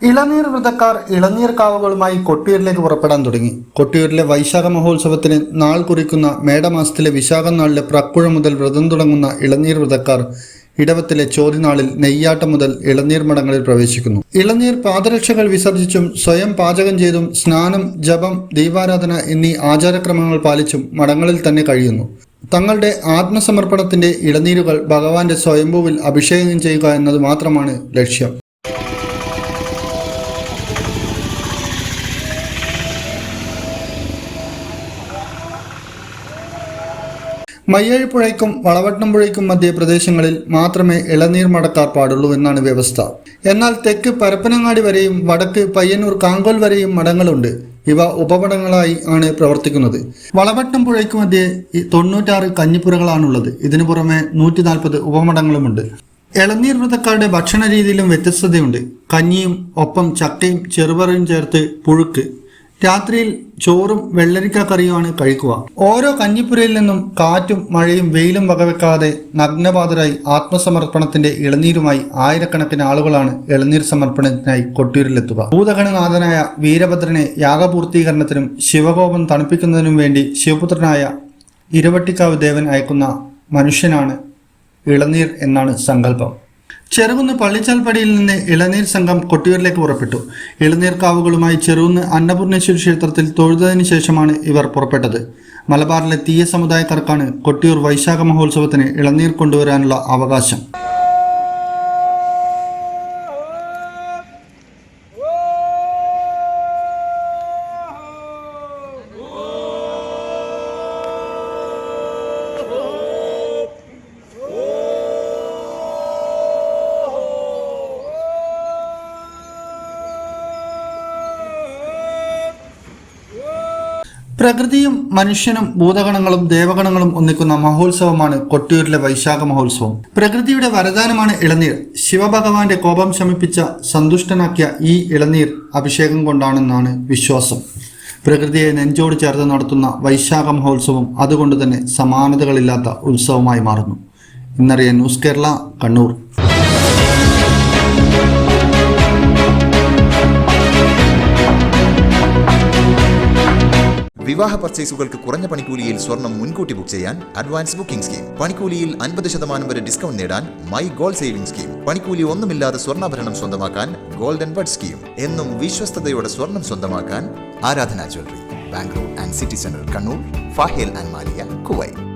ഇളനീർ വ്രതക്കാർ ഇളനീർ കാവുകളുമായി കൊട്ടിയൂരിലേക്ക് പുറപ്പെടാൻ തുടങ്ങി. കൊട്ടിയൂരിലെ വൈശാഖ മഹോത്സവത്തിന് നാൾ കുറിക്കുന്ന മേടമാസത്തിലെ വിശാഖം നാളിലെ പ്രക്കുഴ മുതൽ വ്രതം തുടങ്ങുന്ന ഇളനീർ വ്രതക്കാർ ഇടവത്തിലെ ചോതിനാളിൽ നെയ്യാട്ടം മുതൽ ഇളനീർ മഠങ്ങളിൽ പ്രവേശിക്കുന്നു. ഇളനീർ പാദരക്ഷകൾ വിസർജിച്ചും സ്വയം പാചകം ചെയ്തും സ്നാനം, ജപം, ദീപാരാധന എന്നീ ആചാരക്രമങ്ങൾ പാലിച്ചും മഠങ്ങളിൽ തന്നെ കഴിയുന്നു. തങ്ങളുടെ ആത്മസമർപ്പണത്തിന്റെ ഇളനീരുകൾ ഭഗവാന്റെ സ്വയംഭൂവിൽ അഭിഷേകം ചെയ്യുക എന്നത് മാത്രമാണ് ലക്ഷ്യം. മയ്യഴിപ്പുഴയ്ക്കും വളവട്ടംപുഴയ്ക്കും മധ്യ പ്രദേശങ്ങളിൽ മാത്രമേ ഇളനീർ മടക്കാർ പാടുള്ളൂ എന്നാണ് വ്യവസ്ഥ. എന്നാൽ തെക്ക് പരപ്പനങ്ങാടി വരെയും വടക്ക് പയ്യന്നൂർ കാങ്കോൽ വരെയും മഠങ്ങളുണ്ട്. ഇവ ഉപമഠങ്ങളായി ആണ് പ്രവർത്തിക്കുന്നത്. വളവട്ടംപുഴയ്ക്ക് മധ്യേ 96 കഞ്ഞിപ്പുരകളാണുള്ളത്. ഇതിനു പുറമെ 140 ഉപമഠങ്ങളുമുണ്ട്. ഇളനീർ വ്രതക്കാരുടെ ഭക്ഷണ രീതിയിലും വ്യത്യസ്തതയുണ്ട്. കഞ്ഞിയും ഒപ്പം ചക്കയും ചെറുപയറും ചേർത്ത് പുഴുക്ക്. രാത്രിയിൽ ചോറും വെള്ളരിക്ക കറിയുമാണ് കഴിക്കുക. ഓരോ കഞ്ഞിപ്പുരയിൽ നിന്നും കാറ്റും മഴയും വെയിലും വകവെക്കാതെ നഗ്നപാതരായി ആത്മസമർപ്പണത്തിന്റെ ഇളനീരുമായി ആയിരക്കണക്കിന് ആളുകളാണ് ഇളനീർ സമർപ്പണത്തിനായി കൊട്ടിയൂരിലെത്തുക. ഭൂതഗണനാഥനായ വീരഭദ്രനെ യാഗപൂർത്തീകരണത്തിനും ശിവകോപം തണുപ്പിക്കുന്നതിനും വേണ്ടി ശിവപുത്രനായ ഇരവട്ടിക്കാവ് ദേവൻ അയക്കുന്ന മനുഷ്യനാണ് ഇളനീർ എന്നാണ് സങ്കല്പം. ചെറുകുന്ന് പള്ളിച്ചാൽപ്പടിയിൽ നിന്ന് ഇളനീർ സംഘം കൊട്ടിയൂരിലേക്ക് പുറപ്പെട്ടു. ഇളനീർ കാവുകളുമായി ചെറുകുന്ന് അന്നപൂർണേശ്വരി ക്ഷേത്രത്തിൽ തൊഴുതതിനു ശേഷമാണ് ഇവർ പുറപ്പെട്ടത്. മലബാറിലെ തീയ സമുദായക്കാർക്കാണ് കൊട്ടിയൂർ വൈശാഖ മഹോത്സവത്തിന് ഇളനീർ കൊണ്ടുവരാനുള്ള അവകാശം. പ്രകൃതിയും മനുഷ്യനും ഭൂതഗണങ്ങളും ദേവഗണങ്ങളും ഒന്നിക്കുന്ന മഹോത്സവമാണ് കൊട്ടിയൂരിലെ വൈശാഖ മഹോത്സവം. പ്രകൃതിയുടെ വരദാനമാണ് ഇളനീർ. ശിവഭഗവാന്റെ കോപം ശമിപ്പിച്ച സന്തുഷ്ടനാക്കിയ ഈ ഇളനീർ അഭിഷേകം കൊണ്ടാണെന്നാണ് വിശ്വാസം. പ്രകൃതിയെ നെഞ്ചോട് ചേർത്ത് നടത്തുന്ന വൈശാഖ മഹോത്സവം അതുകൊണ്ട് തന്നെ സമാനതകളില്ലാത്ത ഉത്സവമായി മാറുന്നു. ഇന്നറിയാൻ ന്യൂസ് കേരള, കണ്ണൂർ. വിവാഹ പർച്ചേസുകൾക്ക് കുറഞ്ഞ പണിക്കൂലിയിൽ സ്വർണം മുൻകൂട്ടി ബുക്ക് ചെയ്യാൻ അഡ്വാൻസ് ബുക്കിംഗ് സ്കീം. പണിക്കൂലിയിൽ 50% വരെ ഡിസ്കൗണ്ട് നേടാൻ മൈ ഗോൾഡ് സേവിംഗ് സ്കീം. പണിക്കൂലി ഒന്നുമില്ലാതെ സ്വർണ്ണാഭരണം സ്വന്തമാക്കാൻ ഗോൾഡൻ ബഡ് സ്കീം. എന്നും വിശ്വസ്തയോടെ സ്വർണം സ്വന്തമാക്കാൻ Aradhana jewellery, Bangalore and city centre, Kannur, Fahaheel and Maliya, Kuwait.